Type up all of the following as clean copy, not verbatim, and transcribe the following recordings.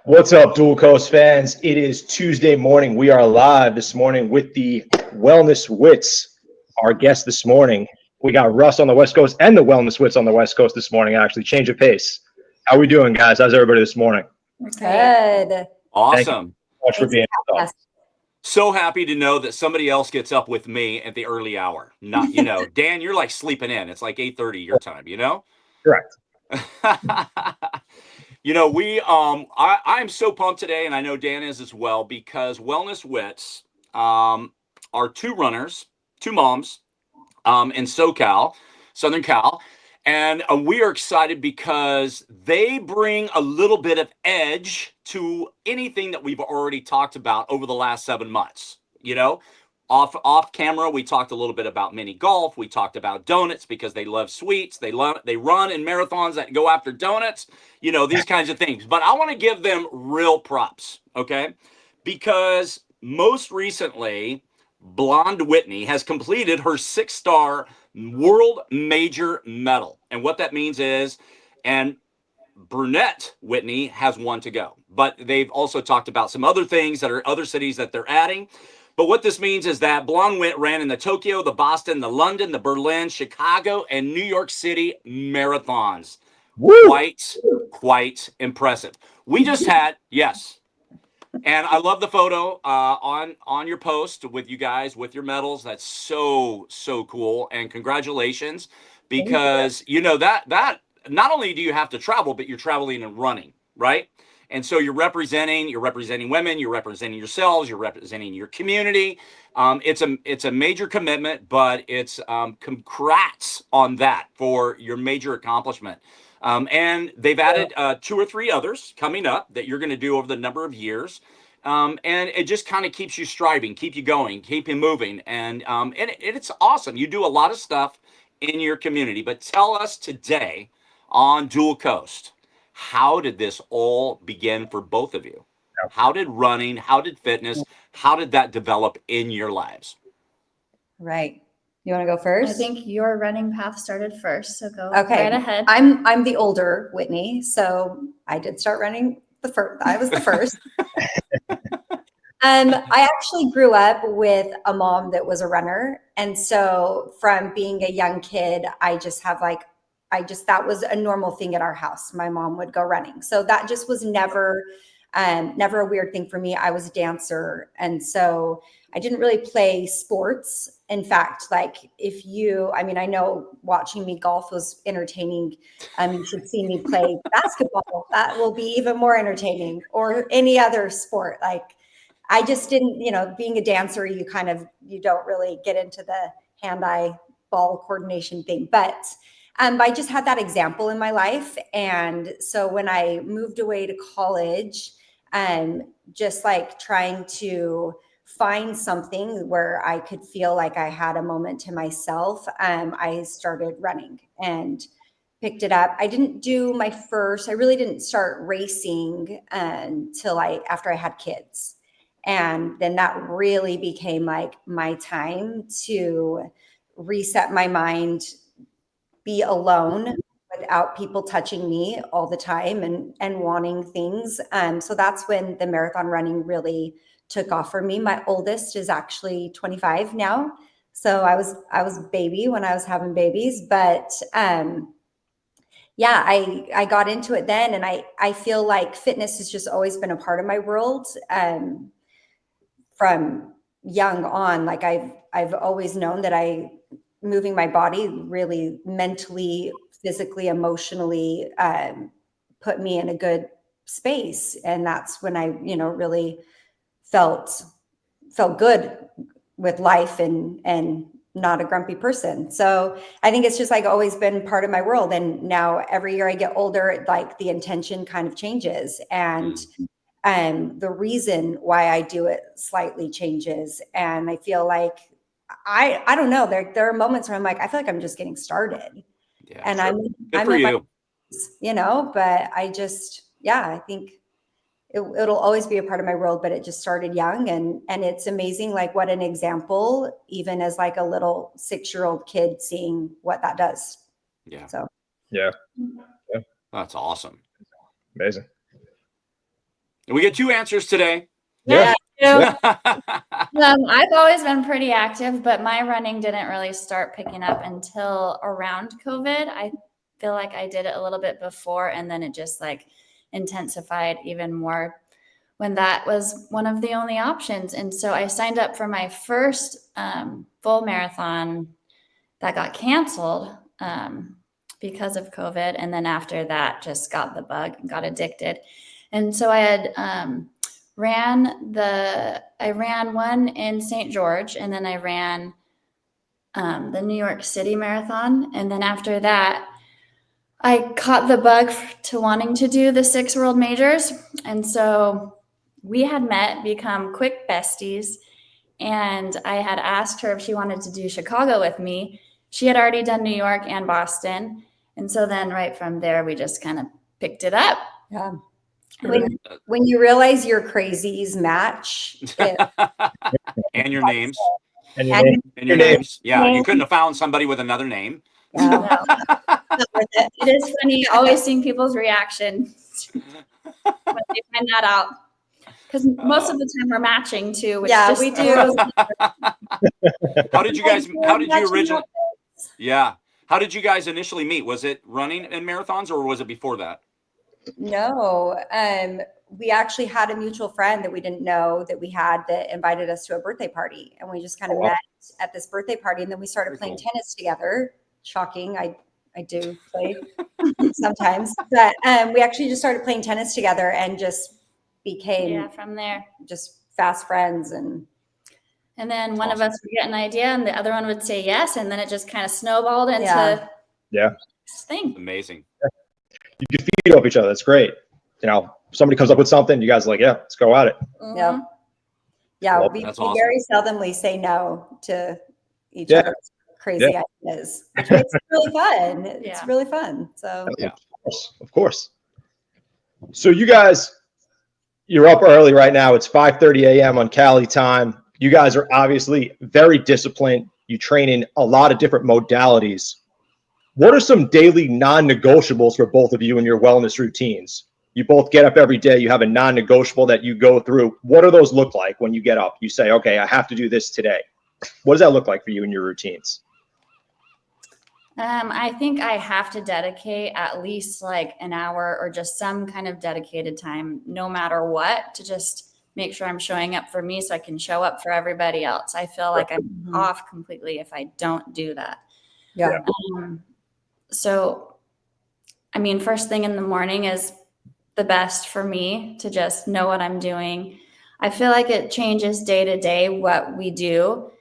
What's up, Dual Coast fans? It is Tuesday morning. We are live this morning with the Wellness Wits. Our guest this morning, we got Russ on the West Coast and the Wellness Wits on the West Coast this morning, actually. Change of pace. How are we doing, guys? How's everybody this morning? Good. Thank you Awesome. so much for being with us. So happy to know that somebody else gets up with me at the early hour. Not, Dan, you're like sleeping in. It's like 8:30 your time, Correct. I'm so pumped today, and I know Dan is as well, because Wellness Wits are two runners, two moms in SoCal, Southern Cal. And we are excited because they bring a little bit of edge to anything that we've already talked about over the last 7 months. Off camera, we talked a little bit about mini golf. We talked about donuts because they love sweets. They run in marathons that go after donuts, these kinds of things. But I want to give them real props, okay? Because most recently, Blonde Whitney has completed her 6-star world major medal. And what that means is, and Brunette Whitney has one to go. But they've also talked about some other things that are other cities that they're adding. But what this means is that Blonde ran in the Tokyo, the Boston, the London, the Berlin, Chicago, and New York City marathons. Woo! Quite impressive. We just had, yes. And I love the photo on your post with you guys with your medals. That's so cool. And congratulations, because that not only do you have to travel, but you're traveling and running, right? And so you're representing women, you're representing yourselves, you're representing your community. It's a major commitment, but it's congrats on that for your major accomplishment. And they've added 2 or 3 others coming up that you're going to do over the number of years. And it just kind of keeps you striving, keep you going, keep you moving. And it's awesome. You do a lot of stuff in your community. But tell us today on Dual Coast, how did this all begin for both of you? How did running, how did fitness, how did that develop in your lives? Right. You want to go first? I think your running path started first, so go Okay. right ahead. I'm the older Whitney, so I did start running the first. I was the first. I actually grew up with a mom that was a runner, and so from being a young kid, that was a normal thing at our house. My mom would go running, so that just was never a weird thing for me. I was a dancer, and so I didn't really play sports. In fact, I know watching me golf was entertaining. You should see me play basketball. That will be even more entertaining, or any other sport. I just didn't, being a dancer, you don't really get into the hand-eye ball coordination thing. But I just had that example in my life. And so when I moved away to college, just trying to find something where I could feel like I had a moment to myself, I started running and picked it up. I really didn't start racing until after I had kids. And then that really became my time to reset my mind, be alone without people touching me all the time and wanting things. So that's when the marathon running really took off for me. My oldest is actually 25 now. So I was a baby when I was having babies, but I got into it then. And I feel like fitness has just always been a part of my world. From young on, I've always known that moving my body really mentally, physically, emotionally put me in a good space. And that's when I, really felt good with life and not a grumpy person. So I think it's just always been part of my world. And now every year I get older, the intention kind of changes. And the reason why I do it slightly changes. And I feel like, I don't know, there are moments where I'm I feel like I'm just getting started. Yeah, and sure. I'm for in you. But I just, I think it'll always be a part of my world, but it just started young. And it's amazing, what an example, even as a little 6-year-old kid, seeing what that does. Yeah. So Yeah. That's awesome. Amazing. And we get 2 answers today. Yeah. Yeah. I've always been pretty active, but my running didn't really start picking up until around COVID. I feel like I did it a little bit before, and then it just like intensified even more when that was one of the only options. And so I signed up for my first full marathon that got canceled because of COVID. And then after that, just got the bug and got addicted. And so I had I ran one in St. George, and then I ran the New York City Marathon. And then after that, I caught the bug to wanting to do the 6 world majors. And so we had met, become quick besties. And I had asked her if she wanted to do Chicago with me. She had already done New York and Boston. And so then right from there, we just kind of picked it up. Yeah. When you realize your crazies match, And your names. And your And- name. And your names. Yeah, you couldn't have found somebody with another name. yeah. It is funny always seeing people's reactions when they find that out. Because most of the time we're matching too. Which Yeah, just we do. How did you originally? Yeah. How did you guys initially meet? Was it running and marathons, or was it before that? No, we actually had a mutual friend that we didn't know that we had that invited us to a birthday party, and we just kind of met at this birthday party, and then we started playing tennis together. Shocking, I do play sometimes, but we actually just started playing tennis together and just became from there. just fast friends. And then one of us would get an idea, and the other one would say yes, and then it just kind of snowballed into this thing. Amazing. You can feed off each other. That's great. You know, somebody comes up with something, you guys are like, yeah, let's go at it. yeah, yeah, Well, we that's awesome. very seldomly say no to each Yeah. other's crazy ideas, which makes it really fun. It's Yeah. really fun. So Yeah. Of course. So you guys, you're up early right now. It's 5:30 a.m. on Cali time. You guys are obviously very disciplined. You train in a lot of different modalities. What are some daily non-negotiables for both of you in your wellness routines? You both get up every day. You have a non-negotiable that you go through. What do those look like when you get up? You say, okay, I have to do this today. What does that look like for you in your routines? I think I have to dedicate at least like an hour or just some kind of dedicated time, no matter what, to just make sure I'm showing up for me so I can show up for everybody else. I feel like I'm off completely if I don't do that. yeah. So, I mean, first thing in the morning is the best for me to just know what I'm doing. I feel like it changes day to day what we do,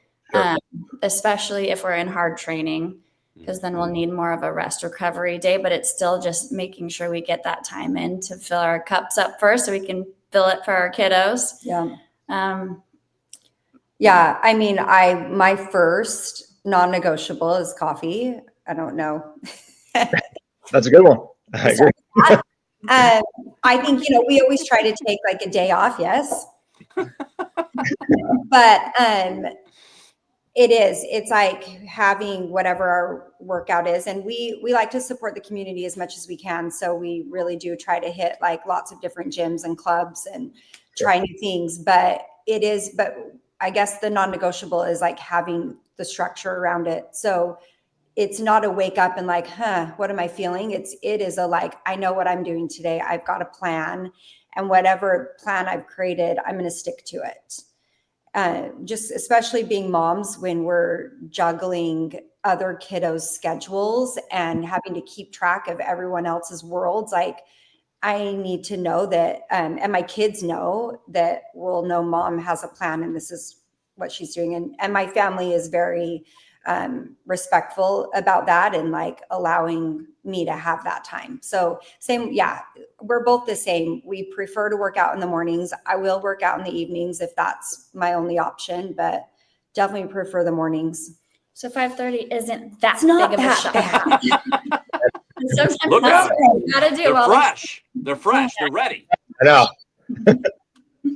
especially if we're in hard training, because then we'll need more of a rest recovery day, but it's still just making sure we get that time in to fill our cups up first so we can fill it for our kiddos. Yeah. Yeah. I mean, my first non-negotiable is coffee. I don't know. That's a good one. I agree. I think, we always try to take like a day off. Yes. But, it's like having whatever our workout is. And we like to support the community as much as we can. So we really do try to hit like lots of different gyms and clubs and try new things, but I guess the non-negotiable is like having the structure around it. So it's not a wake up and like, what am I feeling? It is a like, I know what I'm doing today. I've got a plan, and whatever plan I've created, I'm going to stick to it. Just especially being moms when we're juggling other kiddos' schedules and having to keep track of everyone else's worlds. Like, I need to know that, and my kids know that, well, no, mom has a plan and this is what she's doing. And my family is very respectful about that and like allowing me to have that time. So same, we're both the same. We prefer to work out in the mornings. I will work out in the evenings if that's my only option, but definitely prefer the mornings. So 5:30 isn't that It's not big of a that shock. bad. Sometimes Look that's at what you gotta do. They're all fresh. They're fresh. They're ready. I know.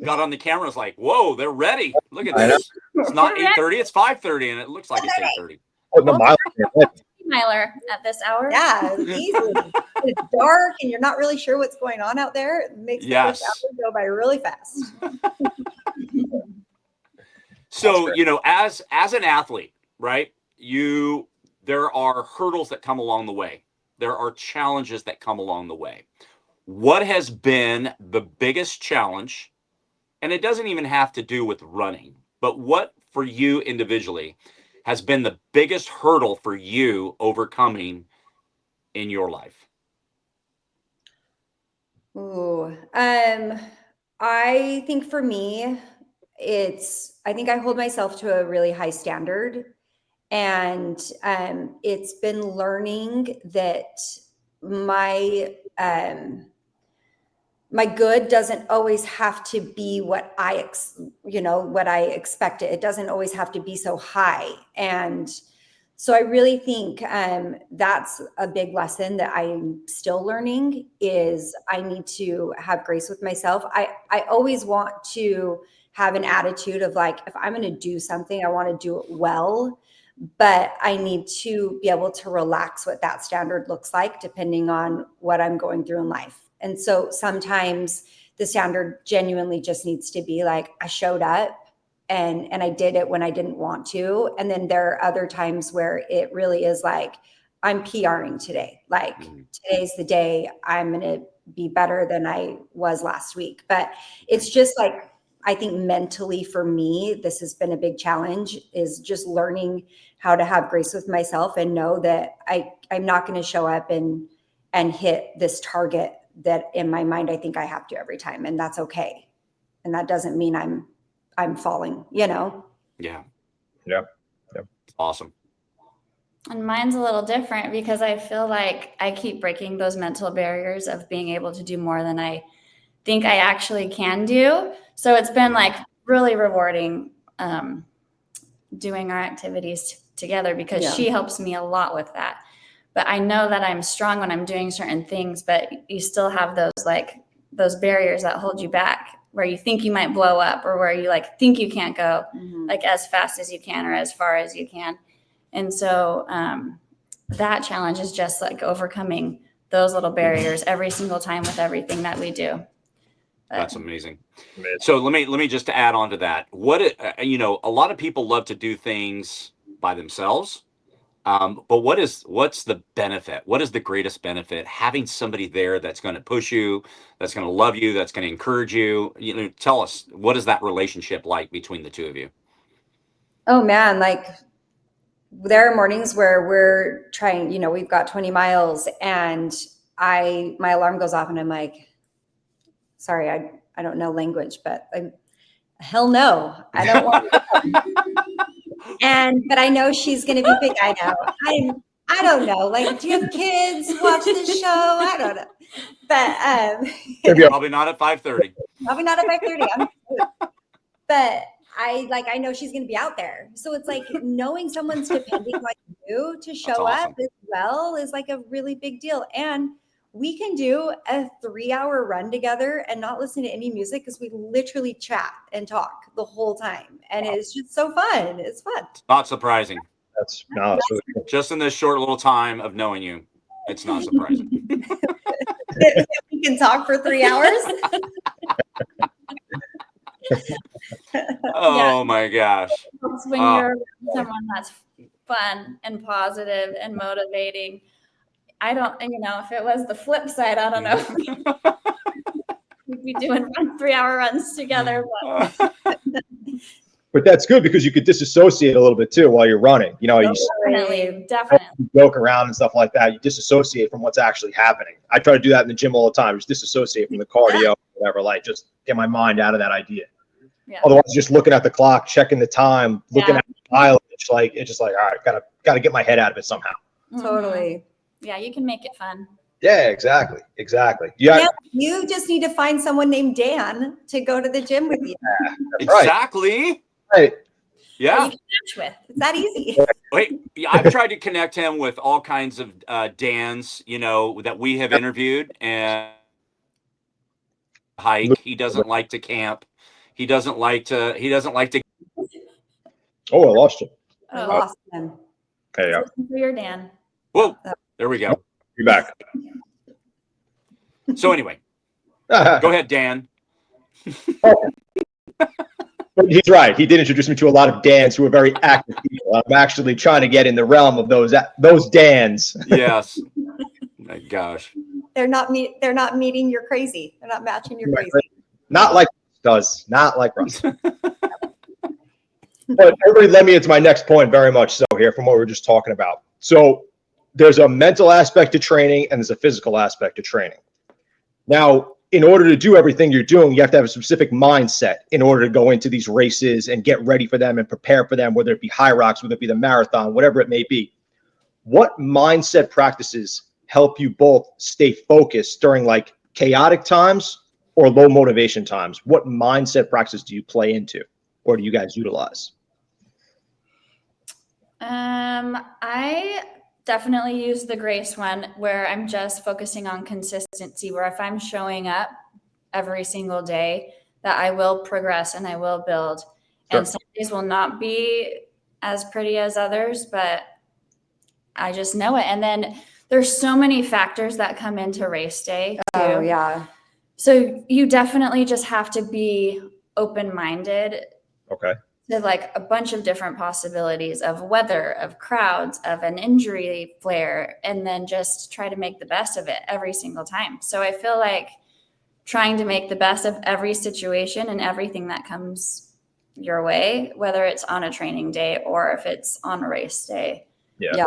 Got on the camera. It's like, whoa, they're ready. Look at I know. this. It's not 8:30. It's 5:30, and it looks like it's 8:30. Putting the miles in your head. miler at this hour. Yeah, easily. It's dark and you're not really sure what's going on out there. It makes the first hour go by really fast. So, as an athlete, right? There are hurdles that come along the way. There are challenges that come along the way. What has been the biggest challenge? And it doesn't even have to do with running, but what for you individually has been the biggest hurdle for you overcoming in your life? Ooh, I think for me, I think I hold myself to a really high standard. And it's been learning that my my good doesn't always have to be what what I expected. It doesn't always have to be so high. And so I really think that's a big lesson that I'm still learning is I need to have grace with myself. I always want to have an attitude of like, if I'm going to do something, I want to do it well, but I need to be able to relax what that standard looks like depending on what I'm going through in life. And so sometimes the standard genuinely just needs to be like, I showed up and I did it when I didn't want to. And then there are other times where it really is like, I'm PRing today. Like today's the day I'm going to be better than I was last week. But it's just like, I think mentally for me, this has been a big challenge is just learning how to have grace with myself and know that I'm not going to show up and hit this target that in my mind, I think I have to every time. And that's okay. And that doesn't mean I'm falling, Yeah. Yep. Awesome. And mine's a little different because I feel like I keep breaking those mental barriers of being able to do more than I think I actually can do. So it's been like really rewarding doing our activities together because she helps me a lot with that. But I know that I'm strong when I'm doing certain things, but you still have those barriers that hold you back where you think you might blow up or where you like think you can't go like as fast as you can or as far as you can. And so that challenge is just like overcoming those little barriers every single time with everything that we do. That's amazing. So let me just add on to that. A lot of people love to do things by themselves. But what's the benefit? What is the greatest benefit? Having somebody there that's going to push you, that's going to love you, that's going to encourage you. Tell us, what is that relationship like between the two of you? Oh man, like there are mornings where we're trying, we've got 20 miles and my alarm goes off and I'm like, sorry, I don't know language, but hell no, I don't want to. But I know she's going to be big. I know. I don't know. Like, do you have kids watch this show? I don't know. But probably not at 5:30. Probably not at 5:30. But I know she's going to be out there. So it's like knowing someone's depending on you to show up as well is like a really big deal. And we can do a 3-hour run together and not listen to any music because we literally chat and talk the whole time. And it's just so fun. It's fun. Not surprising. That's really cool. Just in this short little time of knowing you, it's not surprising. We can talk for 3 hours. Oh my gosh. When you're someone that's fun and positive and motivating. I don't, if it was the flip side, I don't know. We'd be doing 3-hour runs together. But that's good because you could disassociate a little bit too while you're running. Definitely. You joke around and stuff like that. You disassociate from what's actually happening. I try to do that in the gym all the time. Just disassociate from the cardio, whatever. Like just get my mind out of that idea. Yeah. Otherwise, just looking at the clock, checking the time, looking at the dial, it's just like, all right, gotta get my head out of it somehow. Totally. Yeah, you can make it fun. Yeah, exactly. Yeah, you just need to find someone named Dan to go to the gym with you. Exactly. Right. Yeah. Or you can match with. It's that easy. Wait, I've tried to connect him with all kinds of Dans, that we have interviewed and hike. He doesn't like to camp. He doesn't like to. Oh, I lost you. I lost him. Hey, For your Dan. Whoa, there we go. You're back. So anyway, go ahead, Dan. But he's right. He did introduce me to a lot of Dans who are very active people. I'm actually trying to get in the realm of those Dans. Yes. My gosh. They're not meeting your crazy. They're not matching your crazy. Not like Russ does. Not like Russ. But everybody led me into my next point very much so here from what we were just talking about. So there's a mental aspect to training and there's a physical aspect to training. Now, in order to do everything you're doing, you have to have a specific mindset in order to go into these races and get ready for them and prepare for them, whether it be high rocks, whether it be the marathon, whatever it may be. What mindset practices help you both stay focused during like chaotic times or low motivation times? What mindset practices do you play into or do you guys utilize? I definitely use the grace one where I'm just focusing on consistency, where if I'm showing up every single day, that I will progress and I will build. Sure. And some days will not be as pretty as others, but I just know it. And then there's so many factors that come into race day too. Oh, yeah. So you definitely just have to be open-minded. Okay. To like a bunch of different possibilities of weather, of crowds, of an injury flare, and then just try to make the best of it every single time. So I feel like trying to make the best of every situation and everything that comes your way, whether it's on a training day or if it's on a race day. Yeah.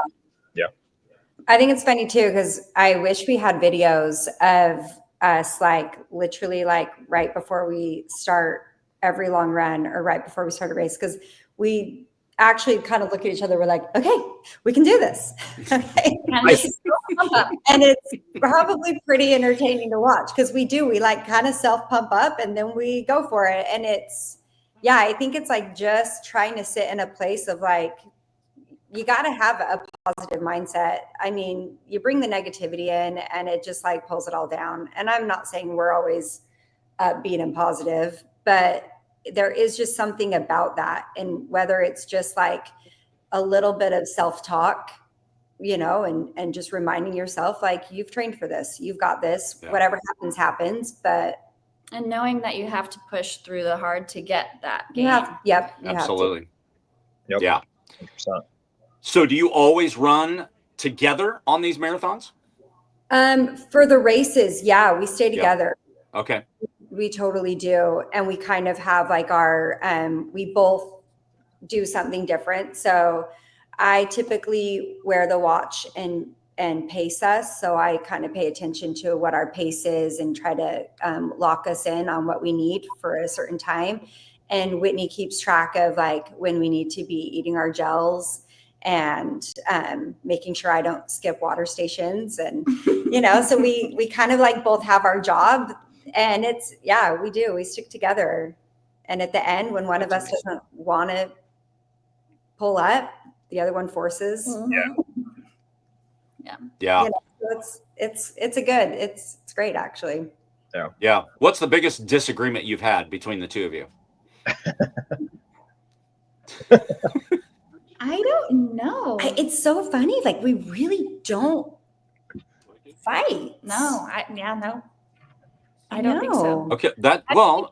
I think it's funny too, because I wish we had videos of us like literally like right before we start every long run or right before we start a race, because we actually kind of look at each other. We're like, okay, we can do this. Okay. And it's probably pretty entertaining to watch because we like kind of self pump up and then we go for it. And it's, yeah, I think it's like just trying to sit in a place of like, you got to have a positive mindset. I mean, you bring the negativity in and it just like pulls it all down. And I'm not saying we're always being and positive, but there is just something about that. And whether it's just like a little bit of self-talk, you know, and just reminding yourself, like, you've trained for this, you've got this, whatever happens, but. And knowing that you have to push through the hard to get that game. Yep. Absolutely. Yep. Yeah. 100%. So do you always run together on these marathons? For the races, yeah, we stay together. Yeah. Okay. We totally do. And we kind of have like our, we both do something different. So I typically wear the watch and pace us. So I kind of pay attention to what our pace is and try to lock us in on what we need for a certain time. And Whitney keeps track of like when we need to be eating our gels and making sure I don't skip water stations. And, you know, so we kind of like both have our job. And it's, yeah, we do. We stick together. And at the end, when one of us doesn't want to pull up, the other one forces. Yeah. You know, so it's great, actually. Yeah. What's the biggest disagreement you've had between the two of you? I don't know. It's so funny. Like, we really don't fight. No. I don't think so. Okay,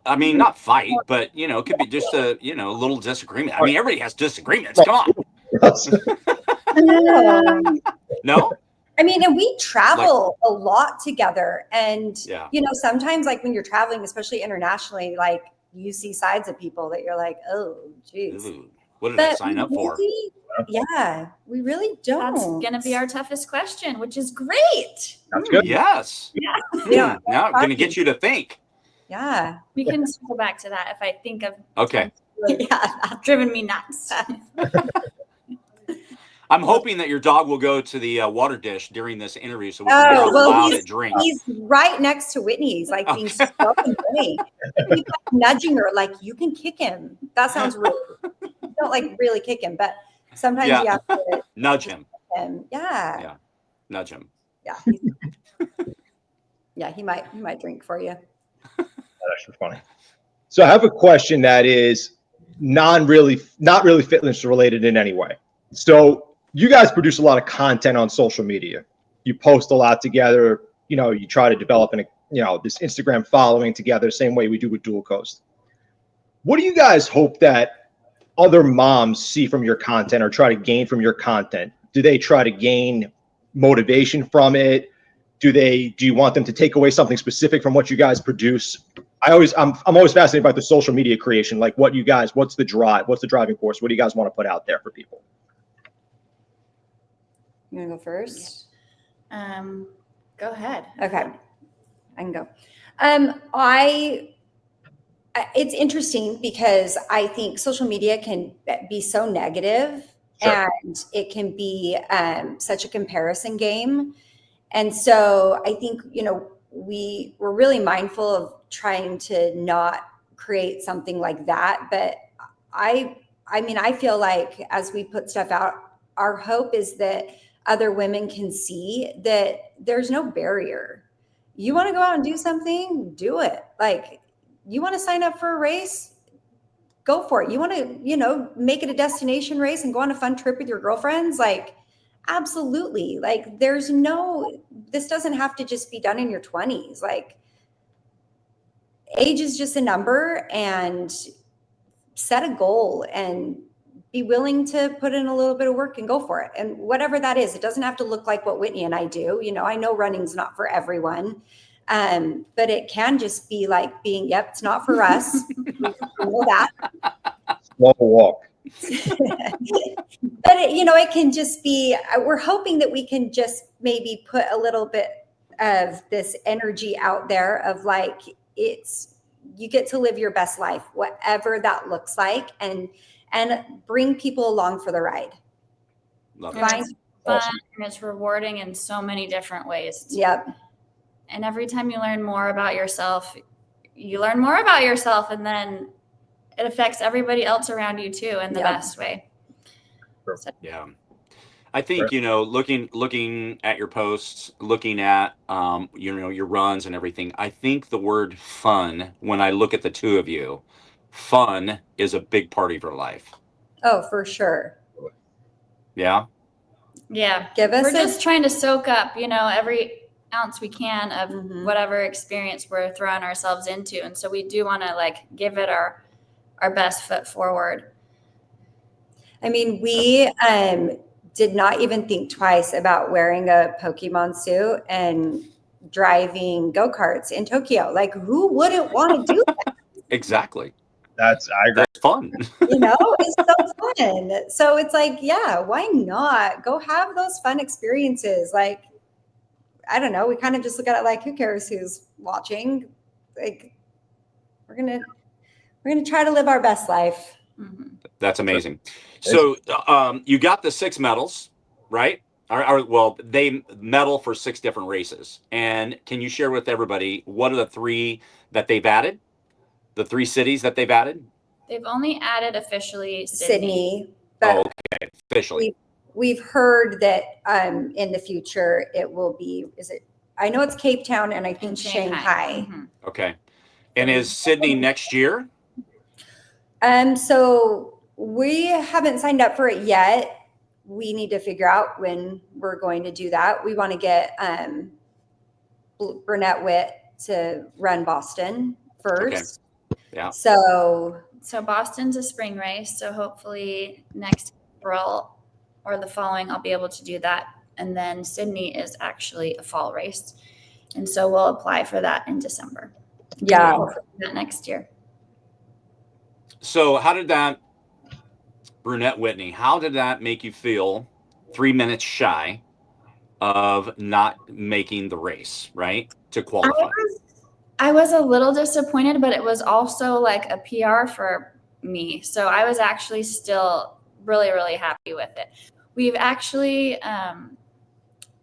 I mean, not fight, but, you know, it could be just a, you know, a little disagreement. I mean, everybody has disagreements. Come on. No? I mean, and we travel a lot together. And, you know, sometimes like when you're traveling, especially internationally, like you see sides of people that you're like, oh, geez. Ooh, what did I sign up for? Yeah, we really don't. That's going to be our toughest question, which is great. That's good. Yes. Yeah. Now I'm going to get you to think. Yeah. We can circle back to that if I think of. Okay. Driven me nuts. I'm hoping that your dog will go to the water dish during this interview so we can get allowed to drink. He's right next to Whitney. He's like being so funny. He's like nudging her, like, you can kick him. That sounds rude. Don't like really kick him, but sometimes you have to nudge him. Yeah. Nudge him. Yeah. Yeah, he might drink for you. That's actually funny. So I have a question that is not really fitness related in any way. So you guys produce a lot of content on social media. You post a lot together. You know, you try to develop this Instagram following together, same way we do with Dual Coast. What do you guys hope that other moms see from your content or try to gain from your content? Do they try to gain motivation from it? Do you want them to take away something specific from what you guys produce? I'm always fascinated by the social media creation. Like what's the drive? What's the driving force? What do you guys want to put out there for people? You want to go first? Go ahead. Okay, I can go. It's interesting because I think social media can be so negative. Sure. And it can be such a comparison game. And so I think, we're really mindful of trying to not create something like that. But I feel like as we put stuff out, our hope is that other women can see that there's no barrier. You want to go out and do something, do it. Like, you want to sign up for a race, go for it. You want to, make it a destination race and go on a fun trip with your girlfriends, like, absolutely. Like, this doesn't have to just be done in your 20s. Like, age is just a number, and set a goal and be willing to put in a little bit of work and go for it. And whatever that is, it doesn't have to look like what Whitney and I do. I know running's not for everyone. But it can just be like it's not for us. We know that. Slow walk. But it can just be, we're hoping that we can just maybe put a little bit of this energy out there of like, you get to live your best life, whatever that looks like, and bring people along for the ride. Love It's it. fun and it's rewarding in so many different ways. Yep. And every time you learn more about yourself, and then it affects everybody else around you too in the best way. So. Yeah. I think, looking at your posts, looking at, your runs and everything, I think the word fun, when I look at the two of you, fun is a big part of your life. Oh, for sure. Yeah. Yeah. We're just trying to soak up, every ounce we can of whatever experience we're throwing ourselves into. And so we do want to give it our best foot forward. I mean, we did not even think twice about wearing a Pokemon suit and driving go-karts in Tokyo. Like, who wouldn't want to do that? Exactly. I agree. That's fun. It's so fun. So it's like, yeah, why not go have those fun experiences? Like, I don't know. We kind of just look at it like, who cares who's watching? Like, we're gonna try to live our best life. Mm-hmm. That's amazing. So you got the 6 medals, right? Well, they medal for 6 different races. And can you share with everybody what are the 3 that they've added? The 3 cities that they've added? They've only added officially Sydney. But okay. Officially. We've heard that in the future it will be, I know it's Cape Town and I think Shanghai. Mm-hmm. Okay. And is Sydney next year? So we haven't signed up for it yet. We need to figure out when we're going to do that. We want to get Burnett Witt to run Boston first. Okay. Yeah. So Boston's a spring race. So hopefully next April or the following, I'll be able to do that. And then Sydney is actually a fall race. And so we'll apply for that in December. Yeah. That next year. So how did that, Brunette Whitney, how did that make you feel 3 minutes shy of not making the race, right? To qualify? I was a little disappointed, but it was also like a PR for me. So I was actually still really, really happy with it. We've actually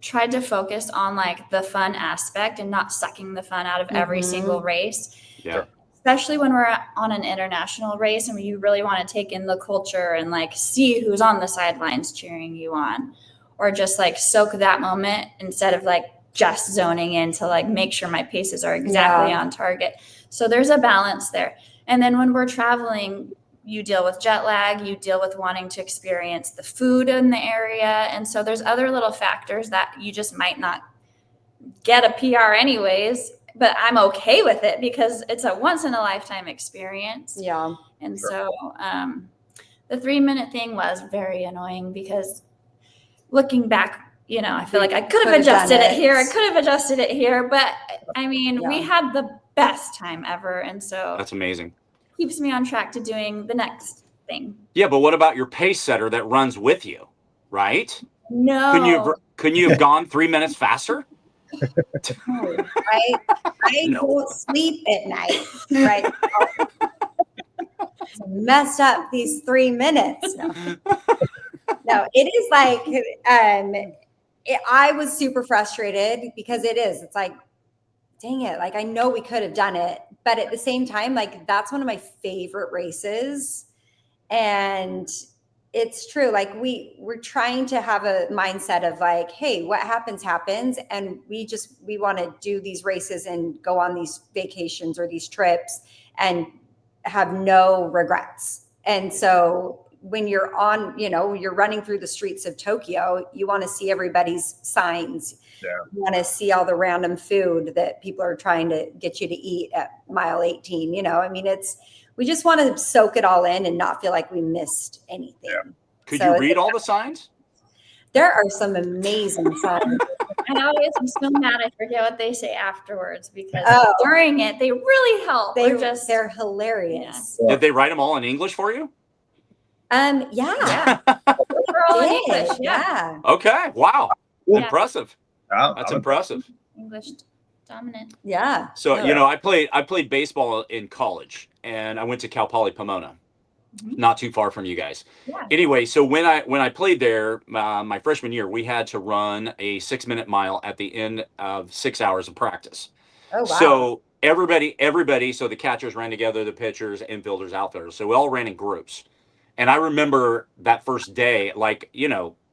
tried to focus on the fun aspect and not sucking the fun out of every single race. Yeah. Especially when we're on an international race and you really want to take in the culture and see who's on the sidelines cheering you on, or just soak that moment instead of just zoning in to make sure my paces are exactly on target. So there's a balance there. And then when we're traveling, you deal with jet lag, you deal with wanting to experience the food in the area. And so there's other little factors that you just might not get a PR anyways, but I'm okay with it because it's a once in a lifetime experience. Yeah. And so the 3-minute thing was very annoying because looking back, you know, I feel like I could have adjusted it here. I could have adjusted it here, but I mean, we had the best time ever. And so That's amazing. Keeps me on track to doing the next thing. Yeah, but what about your pace setter that runs with you, right? No. Couldn't you have gone 3 minutes faster? I don't sleep at night. Right. Messed up these 3 minutes. No, it is like I was super frustrated because it's like, dang it, like I know we could have done it, but at the same time, like that's one of my favorite races. And it's true, like we're trying to have a mindset of like, hey, what happens and we want to do these races and go on these vacations or these trips and have no regrets. And so when you're on, you're running through the streets of Tokyo, you want to see everybody's signs. Yeah. You want to see all the random food that people are trying to get you to eat at mile 18. I mean, we just want to soak it all in and not feel like we missed anything. Yeah. Could you read all the signs? There are some amazing signs. And always I'm so mad I forget what they say afterwards because during it, they really help. They're hilarious. Yeah. Did they write them all in English for you? Yeah. We're all in English. Yeah. Okay. Wow. Yeah. Impressive. Wow. That's impressive. English dominant. Yeah. So, I played baseball in college and I went to Cal Poly Pomona, not too far from you guys. Yeah. Anyway, so when I played there, my freshman year, we had to run a 6-minute mile at the end of 6 hours of practice. Oh, wow. So everybody, so the catchers ran together, the pitchers, infielders, outfielders. So we all ran in groups. And I remember that first day, like,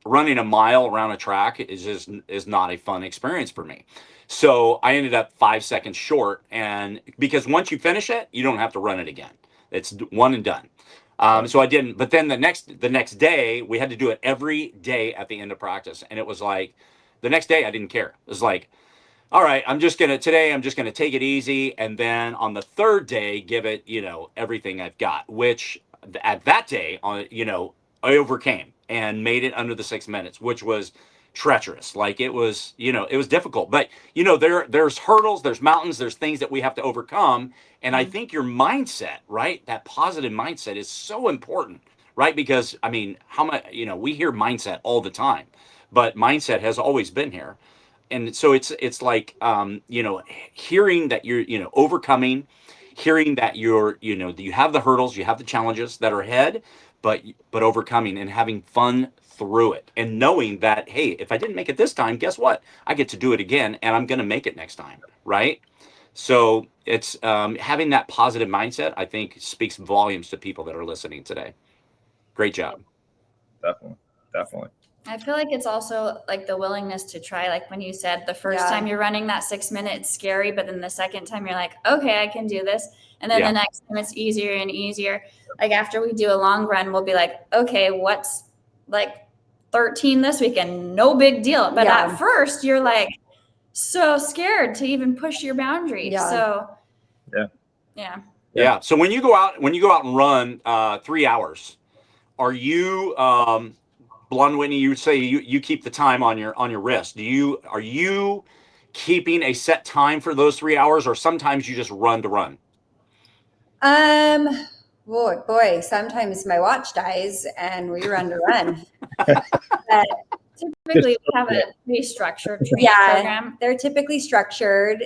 running a mile around a track is not a fun experience for me. So I ended up 5 seconds short. And because once you finish it, you don't have to run it again. It's one and done. So I didn't. But then the next day, we had to do it every day at the end of practice. And it was like the next day, I didn't care. It was like, all right, I'm just going to take it easy. And then on the third day, give it, everything I've got, which at that day, I overcame and made it under the 6 minutes, which was treacherous. Like it was difficult, but there's hurdles, there's mountains, there's things that we have to overcome. And I think your mindset, right? That positive mindset is so important, right? Because I mean, how much, we hear mindset all the time, but mindset has always been here. And so it's like, hearing that you're, overcoming, hearing that you have the hurdles, you have the challenges that are ahead, but overcoming and having fun through it and knowing that, hey, if I didn't make it this time, guess what? I get to do it again and I'm going to make it next time. Right. So it's having that positive mindset, I think speaks volumes to people that are listening today. Great job. Definitely. I feel like it's also like the willingness to try, like when you said the first time you're running that 6 minutes, it's scary, but then the second time you're like, okay, I can do this. And then the next time it's easier and easier. Like after we do a long run, we'll be like, okay, what's like 13 this weekend? No big deal. But at first you're like so scared to even push your boundary. Yeah. So yeah. So when you go out and run 3 hours, are you Blonde Whitney, you say you keep the time on your wrist. Are you keeping a set time for those 3 hours, or sometimes you just run to run? Boy, sometimes my watch dies and we run to run. But typically we have a pretty structured training program. They're typically structured.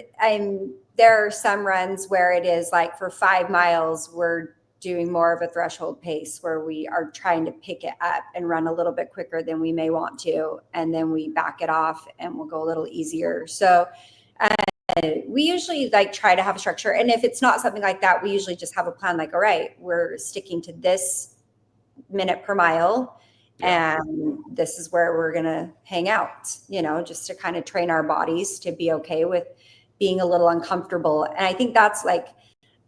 There are some runs where it is like for 5 miles, we're doing more of a threshold pace where we are trying to pick it up and run a little bit quicker than we may want to. And then we back it off and we'll go a little easier. So we usually like try to have a structure. And if it's not something like that, we usually just have a plan like, all right, we're sticking to this minute per mile. And this is where we're going to hang out, just to kind of train our bodies to be okay with being a little uncomfortable. And I think that's like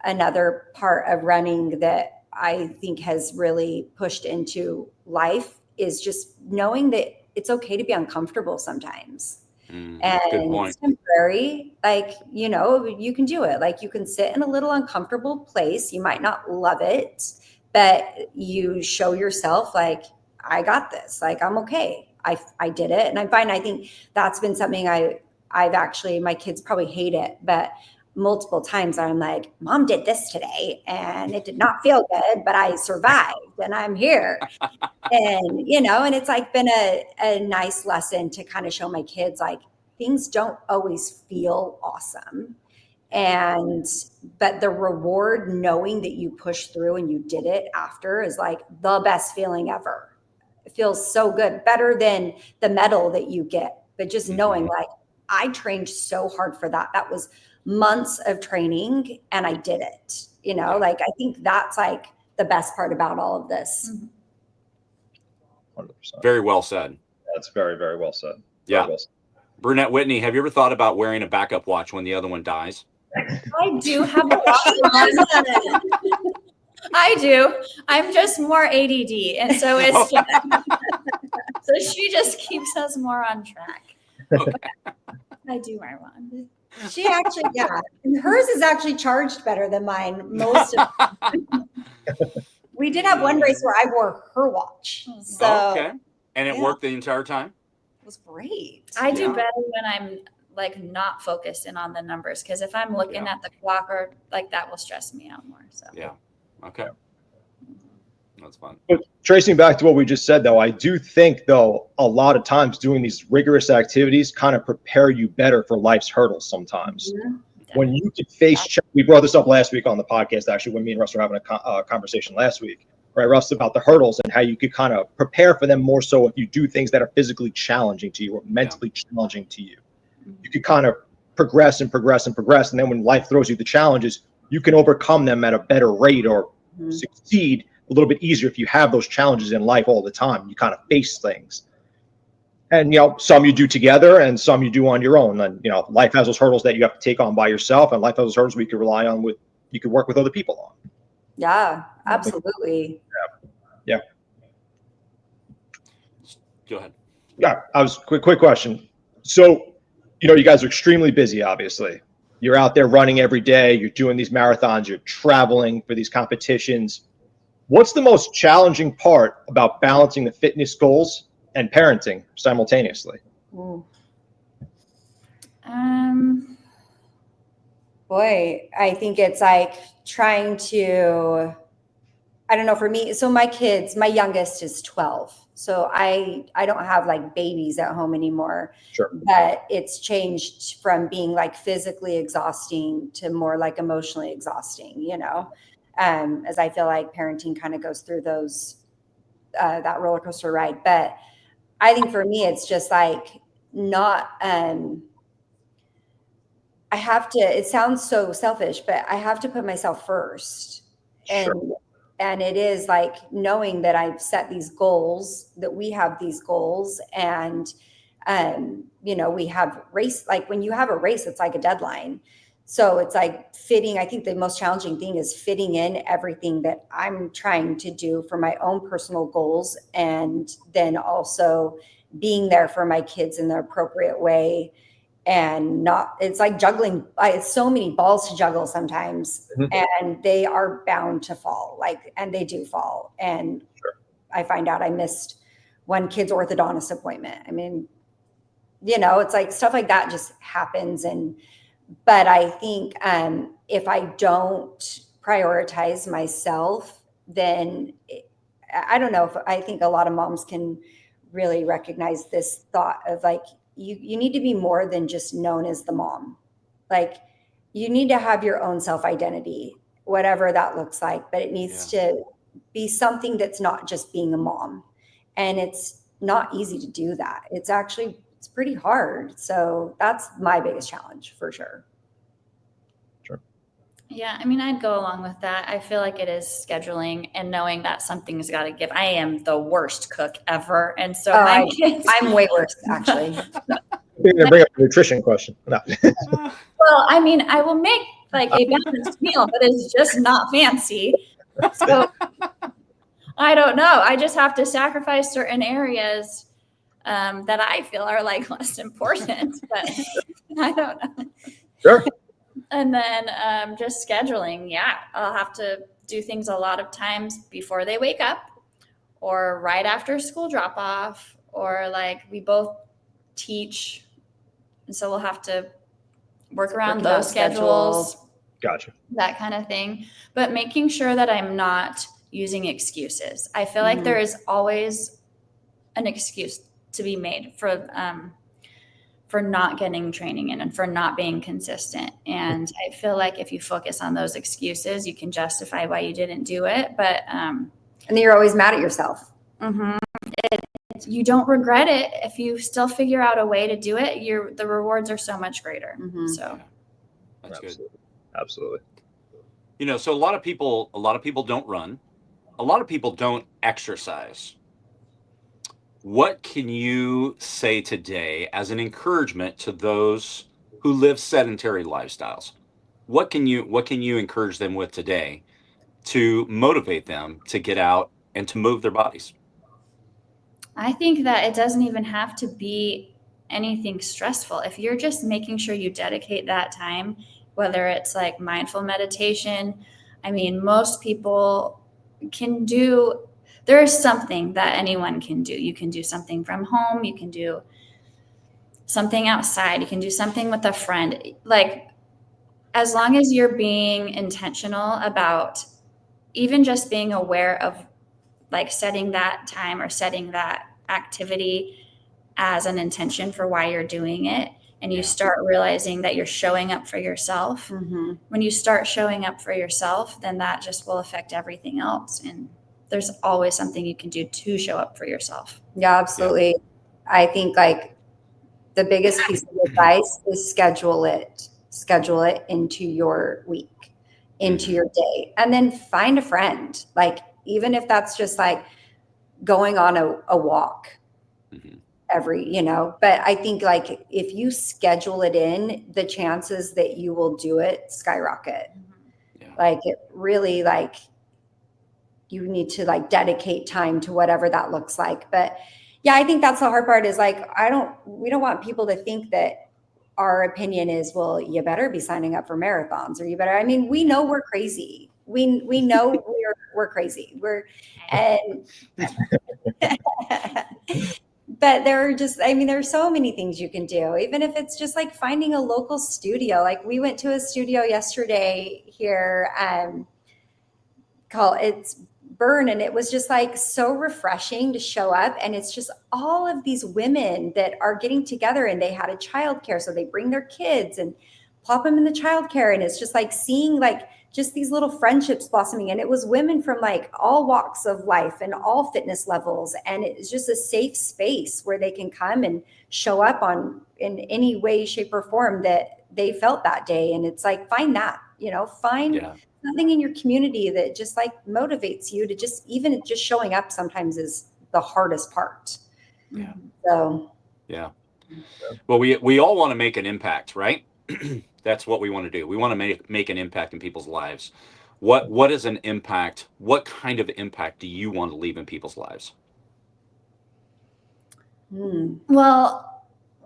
another part of running that I think has really pushed into life is just knowing that it's okay to be uncomfortable sometimes. Good And point. it's temporary. Like, you know, you can do it. Like, you can sit in a little uncomfortable place. You might not love it, but you show yourself like, I got this. Like, I'm okay. I did it. And I'm fine. I think that's been something I've actually, my kids probably hate it, but multiple times I'm like, Mom did this today and it did not feel good, but I survived and I'm here. And, you know, and it's like been a nice lesson to kind of show my kids, like, things don't always feel awesome. But the reward, knowing that you pushed through and you did it after, is like the best feeling ever. It feels so good, better than the medal that you get. But just knowing, like, I trained so hard for that. That was months of training and I did it, you know, like, I think that's like the best part about all of this. 100%. Very well said. That's very, very well said. Yeah. Well said. Brunette Whitney, have you ever thought about wearing a backup watch when the other one dies? I do have a watch on. I do. I'm just more ADD. And so it's so she just keeps us more on track. I do wear one. She actually, yeah, and hers is actually charged better than mine. Most of we did have one race where I wore her watch. So Okay. And it worked the entire time? it was great. I do better when I'm like not focused in on the numbers, because if I'm looking at the clock or like that will stress me out more. So Yeah. Okay. That's fun. But tracing back to what we just said, though, I do think, though, a lot of times doing these rigorous activities kind of prepare you better for life's hurdles sometimes. When you could face, we brought this up last week on the podcast, actually, when me and Russ were having a conversation last week, right, Russ, about the hurdles and how you could kind of prepare for them more so if you do things that are physically challenging to you or mentally challenging to you. You could kind of progress and progress and progress. And then when life throws you the challenges, you can overcome them at a better rate or succeed a little bit easier if you have those challenges in life all the time. You kind of face things. And, you know, some you do together and some you do on your own. And, you know, life has those hurdles that you have to take on by yourself, and life has those hurdles we can rely on you could work with other people on. Yeah, absolutely. Yeah. Go ahead. Yeah, quick question. So, you know, you guys are extremely busy, obviously. You're out there running every day. You're doing these marathons. You're traveling for these competitions. What's the most challenging part about balancing the fitness goals and parenting simultaneously? Boy, I think it's like trying to, I don't know, for me, so my kids, my youngest is 12. So I don't have like babies at home anymore. Sure. But it's changed from being like physically exhausting to more like emotionally exhausting, you know, as I feel like parenting kind of goes through those, that roller coaster ride. But I think for me, it's just like not, I have to, it sounds so selfish, but I have to put myself first. And it is like knowing that I've set these goals, that we have these goals, and, you know, we have race, like when you have a race, it's like a deadline. So it's like fitting, I think the most challenging thing is fitting in everything that I'm trying to do for my own personal goals. And then also being there for my kids in the appropriate way. And not, it's like juggling, it's so many balls to juggle sometimes, and they are bound to fall, like, and they do fall. And I find out I missed one kid's orthodontist appointment. I mean, you know, it's like stuff like that just happens. But I think if I don't prioritize myself, then I don't know if I think a lot of moms can really recognize this thought of like, you need to be more than just known as the mom. Like, you need to have your own self-identity, whatever that looks like, but it needs to be something that's not just being a mom. And it's not easy to do that. It's pretty hard. So that's my biggest challenge for sure. Yeah, I mean, I'd go along with that. I feel like it is scheduling and knowing that something's got to give. I am the worst cook ever. And so my kids, I'm way worse, actually. You're going to bring up a nutrition question. No. Well, I mean, I will make like a balanced meal, but it's just not fancy. So I don't know. I just have to sacrifice certain areas that I feel are like less important, but I don't know. Sure. And then just scheduling. Yeah, I'll have to do things a lot of times before they wake up or right after school drop off, or like we both teach. And so we'll have to work around Working those out schedules. schedules, Gotcha. that kind of thing. But making sure that I'm not using excuses. I feel like there is always an excuse to be made for not getting training in and for not being consistent. And I feel like if you focus on those excuses, you can justify why you didn't do it. But And then you're always mad at yourself. You don't regret it if you still figure out a way to do it. The rewards are so much greater. So That's good. Absolutely. You know, so a lot of people don't run. A lot of people don't exercise. What can you say today as an encouragement to those who live sedentary lifestyles? What can you encourage them with today to motivate them to get out and to move their bodies? I think that it doesn't even have to be anything stressful. If you're just making sure you dedicate that time, whether it's like mindful meditation, I mean, most people can do, there is something that anyone can do. You can do something from home, you can do something outside, you can do something with a friend. Like, as long as you're being intentional about even just being aware of like setting that time or setting that activity as an intention for why you're doing it, and you start realizing that you're showing up for yourself. When you start showing up for yourself, then that just will affect everything else. And there's always something you can do to show up for yourself. Yeah, absolutely. Yeah. I think like the biggest piece of advice is schedule it into your week, into your day, and then find a friend. Like, even if that's just like going on a walk every, but I think like if you schedule it in, the chances that you will do it skyrocket. Like, it really, like, you need to like dedicate time to whatever that looks like. But yeah, I think that's the hard part is like, we don't want people to think that our opinion is, well, you better be signing up for marathons, or you better, I mean, we know we're crazy. We know we're crazy. But there are just, I mean, there's so many things you can do, even if it's just like finding a local studio. Like, we went to a studio yesterday here, it's Burn, and it was just like so refreshing to show up, and it's just all of these women that are getting together, and they had a childcare, so they bring their kids and plop them in the childcare, and it's just like seeing like just these little friendships blossoming. And it was women from like all walks of life and all fitness levels, and it's just a safe space where they can come and show up in any way, shape, or form that they felt that day. And it's like, find that, find something in your community that just like motivates you to just, even just showing up sometimes is the hardest part. So well, we all want to make an impact, right? That's what we want to do. We want to make an impact in people's lives. What is an impact? What kind of impact do you want to leave in people's lives? Well,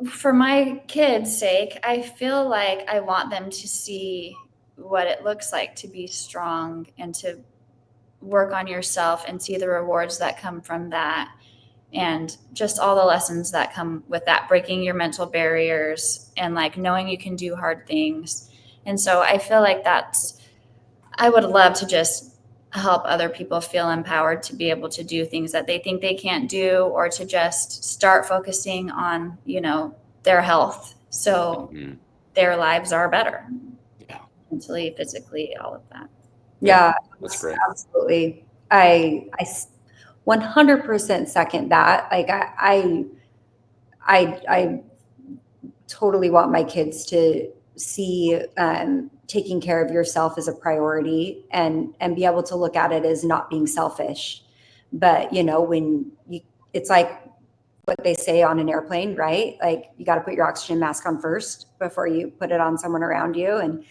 for my kids' sake, I feel like I want them to see what it looks like to be strong and to work on yourself and see the rewards that come from that, and just all the lessons that come with that, breaking your mental barriers and like knowing you can do hard things. And so I feel like I would love to just help other people feel empowered to be able to do things that they think they can't do, or to just start focusing on, their health, so their lives are better. Mentally, physically, all of that. Yeah, that's great. Absolutely. I 100% second that. Like, I totally want my kids to see taking care of yourself as a priority, and be able to look at it as not being selfish. But it's like what they say on an airplane, right? Like, you got to put your oxygen mask on first before you put it on someone around you.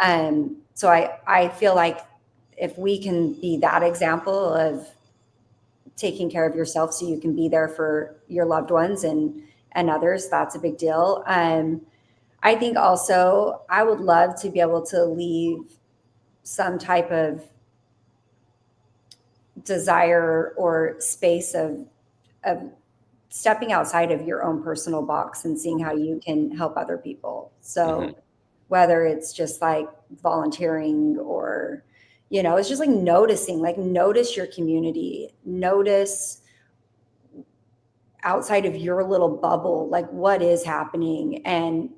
And so I feel like if we can be that example of taking care of yourself so you can be there for your loved ones and others, that's a big deal. I think also I would love to be able to leave some type of desire or space of stepping outside of your own personal box and seeing how you can help other people. So whether it's just like volunteering or, you know, it's just like noticing, like notice your community, notice outside of your little bubble, like what is happening. And,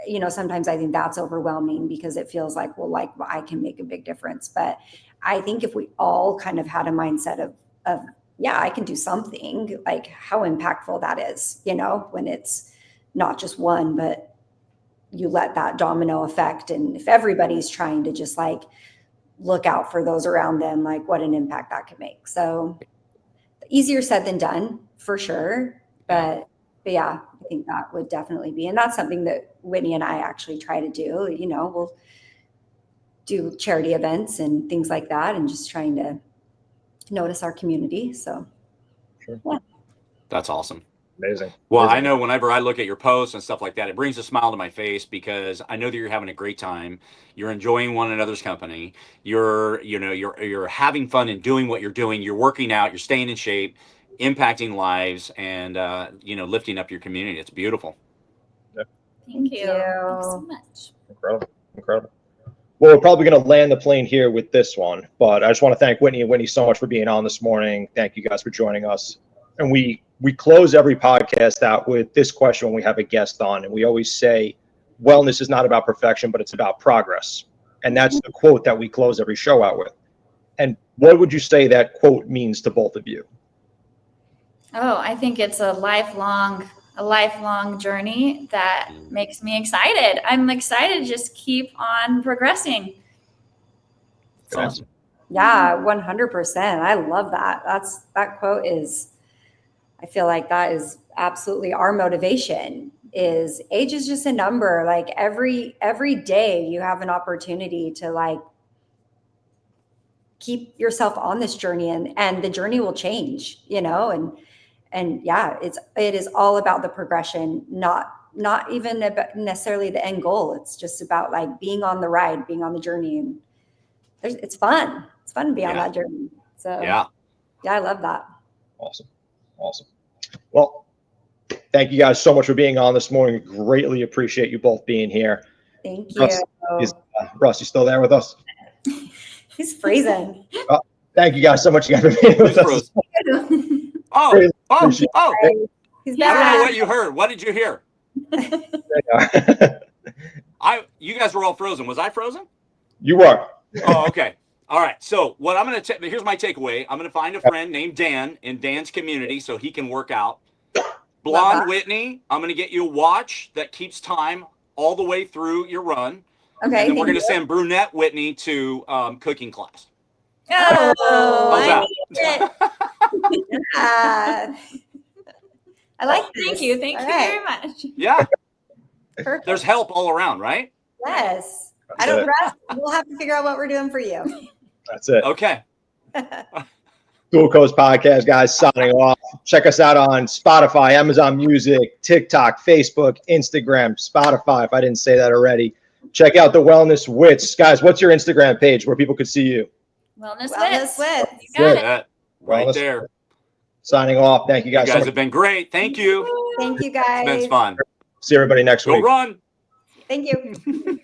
you know, sometimes I think that's overwhelming because it feels like, well, like I can make a big difference. But I think if we all kind of had a mindset of yeah, I can do something, like how impactful that is, you know, when it's not just one, but you let that domino effect. And if everybody's trying to just like look out for those around them, like what an impact that could make. So easier said than done for sure. But yeah, I think that would definitely be, and that's something that Whitney and I actually try to do. You know, we'll do charity events and things like that and just trying to notice our community. So yeah. That's awesome. Amazing. Well, I know whenever I look at your posts and stuff like that, it brings a smile to my face because I know that you're having a great time. You're enjoying one another's company. You're having fun and doing what you're doing. You're working out. You're staying in shape, impacting lives, and lifting up your community. It's beautiful. Yeah. Thank you. Thanks so much. Incredible. Well, we're probably going to land the plane here with this one, but I just want to thank Whitney and Whitney so much for being on this morning. Thank you guys for joining us. And we close every podcast out with this question when we have a guest on, and we always say, wellness is not about perfection, but it's about progress. And that's the quote that we close every show out with. And what would you say that quote means to both of you? Oh, I think it's a lifelong journey that makes me excited. I'm excited to just keep on progressing. That's awesome. Yeah, 100%. I love that. That quote is, I feel like that is absolutely our motivation. Is age is just a number. Like every day you have an opportunity to like keep yourself on this journey, and the journey will change, you know, and yeah, it is all about the progression, not even about necessarily the end goal. It's just about like being on the ride, being on the journey, and it's fun. It's fun to be on that journey. So yeah, I love that. Awesome. Well, thank you guys so much for being on this morning. Greatly appreciate you both being here. Thank you. Russ, you still there with us? He's freezing. Thank you guys so much again for being with us. He's I don't know what you heard. What did you hear? You guys were all frozen. Was I frozen? You were. Oh, okay. All right. So what I'm going to here's my takeaway. I'm going to find a friend named Dan in Dan's community so he can work out. Blonde Whitney, I'm going to get you a watch that keeps time all the way through your run. Okay. And then we're going to send brunette Whitney to cooking class. Oh, How's I like this. Thank you. Thank you very much. Yeah. Perfect. There's help all around, right? Yes. I don't rest. We'll have to figure out what we're doing for you. That's it. Okay. Dual Coast Podcast, guys, signing off. Check us out on Spotify, Amazon Music, TikTok, Facebook, Instagram, Spotify, if I didn't say that already. Check out the Wellness Wits. Guys, what's your Instagram page where people could see you? Wellness Wits. You got it. Right Wellness there. Wits. Signing off. Thank you guys. You guys have been great. Thank you. Thank you, guys. It's been fun. See everybody next Go week. run. Thank you.